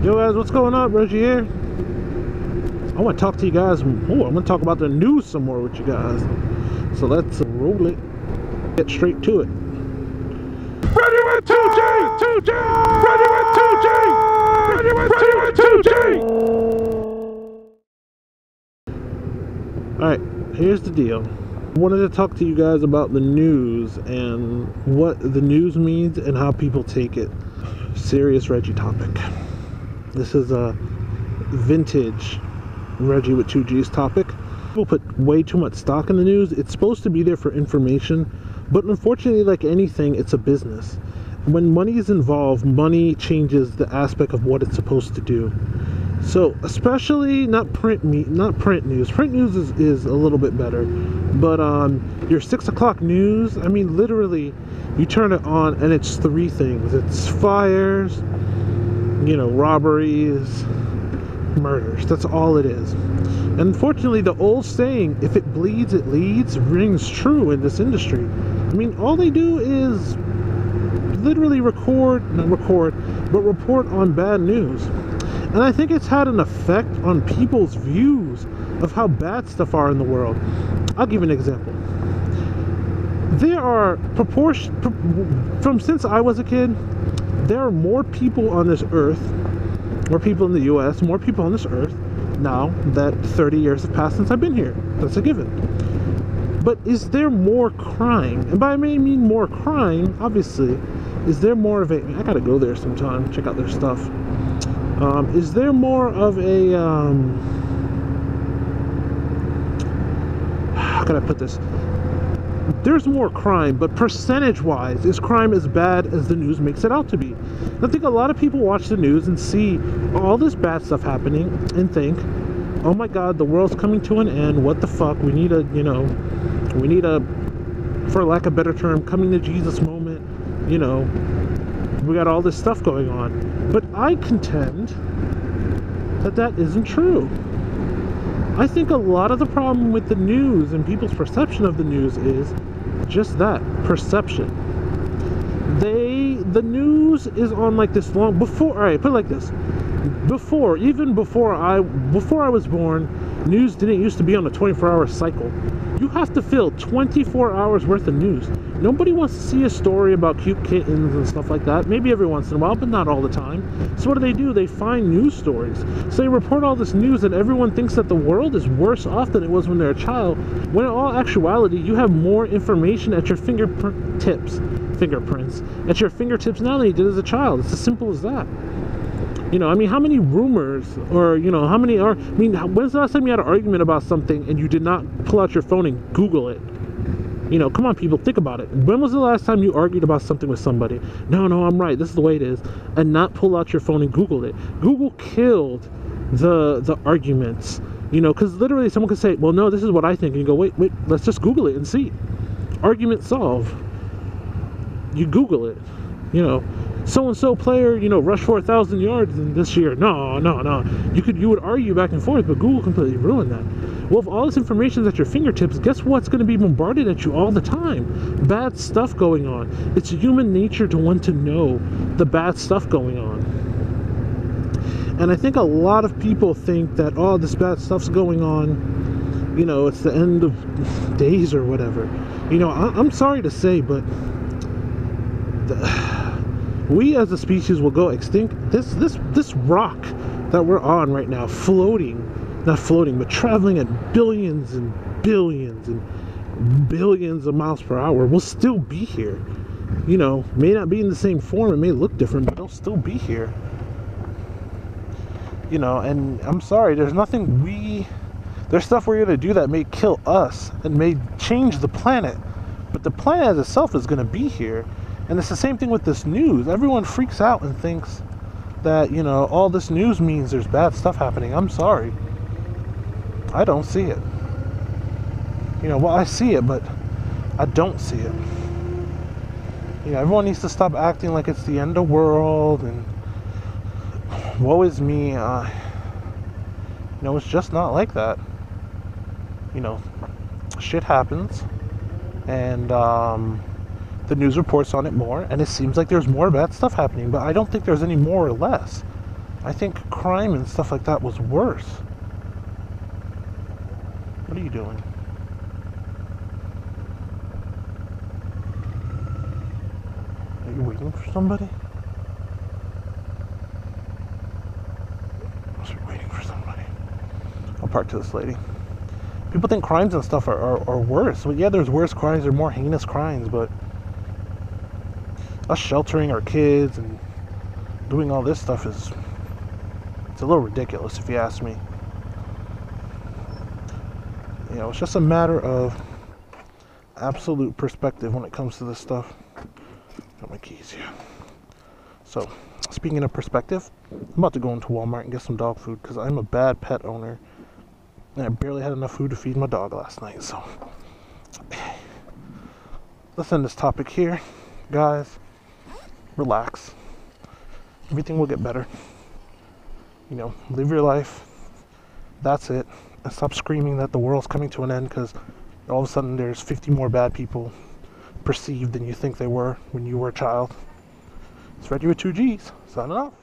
Yo guys, what's going on? Reggie here. I want to talk to you guys more. I'm going to talk about the news some more with you guys. So let's roll it. Get straight to it. Ready with 2G! 2G! Ready with 2G! Ready with 2G! Alright, here's the deal. I wanted to talk to you guys about the news and what the news means and how people take it. Serious Reggie topic. This is a vintage Reggie with 2G's topic. People put way too much stock in the news. It's supposed to be there for information, but unfortunately, like anything, it's a business. When money is involved, money changes the aspect of what it's supposed to do. So, especially not print news. Print news is a little bit better, but your 6 o'clock news, I mean, literally, you turn it on and it's three things. It's fires, you know, robberies, murders. That's all it is. And unfortunately, the old saying, if it bleeds, it leads, rings true in this industry. I mean, all they do is literally report on bad news. And I think it's had an effect on people's views of how bad stuff are in the world. I'll give you an example. There are from since I was a kid, there are more people on this earth, more people in the US, more people on this earth now that 30 years have passed since I've been here. That's a given. But is there more crime? And by I mean more crime, obviously, is there more of a... I gotta go there sometime, check out their stuff. Is there more of a... how can I put this? There's more crime, but percentage-wise, is crime as bad as the news makes it out to be? I think a lot of people watch the news and see all this bad stuff happening and think, oh my god, the world's coming to an end, what the fuck, we need a, you know, we need a, for lack of a better term, coming to Jesus moment, you know, we got all this stuff going on. But I contend that that isn't true. I think a lot of the problem with the news and people's perception of the news is just that, perception. The news is on like this long, before, alright, put it like this. Even before I was born, news didn't used to be on a 24-hour cycle. You have to fill 24 hours worth of news. Nobody wants to see a story about cute kittens and stuff like that. Maybe every once in a while, but not all the time. So what do? They find news stories. So they report all this news and everyone thinks that the world is worse off than it was when they're a child. When in all actuality, you have more information at your fingerprints at your fingertips now than you did as a child. It's as simple as that. You know, I mean, how many rumors, or, you know, how many are, I mean, when's the last time you had an argument about something and you did not pull out your phone and Google it? You know, come on, people, think about it. When was the last time you argued about something with somebody? No, I'm right, this is the way it is. And not pull out your phone and Google it. Google killed the arguments. You know, because literally someone could say, well, no, this is what I think. And you go, wait, let's just Google it and see. Argument solved. You Google it, you know. So-and-so player, you know, rushed for 1,000 yards this year. No. You would argue back and forth, but Google completely ruined that. Well, if all this information is at your fingertips, guess what's going to be bombarded at you all the time? Bad stuff going on. It's human nature to want to know the bad stuff going on. And I think a lot of people think that, oh, this bad stuff's going on, you know, it's the end of days or whatever. You know, I'm sorry to say, but we as a species will go extinct. This rock that we're on right now, not floating, but traveling at billions and billions and billions of miles per hour, will still be here. You know, may not be in the same form, it may look different, but it'll still be here. You know, and I'm sorry, there's stuff we're gonna do that may kill us and may change the planet, but the planet as itself is gonna be here. And it's the same thing with this news. Everyone freaks out and thinks that, you know, all this news means there's bad stuff happening. I'm sorry. I don't see it. You know, well, I see it, but I don't see it. You know, everyone needs to stop acting like it's the end of the world and woe is me. You know, it's just not like that. You know, shit happens. And, the news reports on it more, and it seems like there's more bad stuff happening, but I don't think there's any more or less. I think crime and stuff like that was worse. What are you doing? Are you waiting for somebody? Must be waiting for somebody. I'll park to this lady. People think crimes and stuff are worse. Well, yeah, there's worse crimes, there are more heinous crimes, but us sheltering our kids and doing all this stuff it's a little ridiculous if you ask me. You know, it's just a matter of absolute perspective when it comes to this stuff. Got my keys here. So, speaking of perspective, I'm about to go into Walmart and get some dog food because I'm a bad pet owner. And I barely had enough food to feed my dog last night, so let's end this topic here. Guys, relax. Everything will get better. You know, live your life. That's it. And stop screaming that the world's coming to an end because all of a sudden there's 50 more bad people perceived than you think they were when you were a child. It's Reggie with 2 G's. Signing off.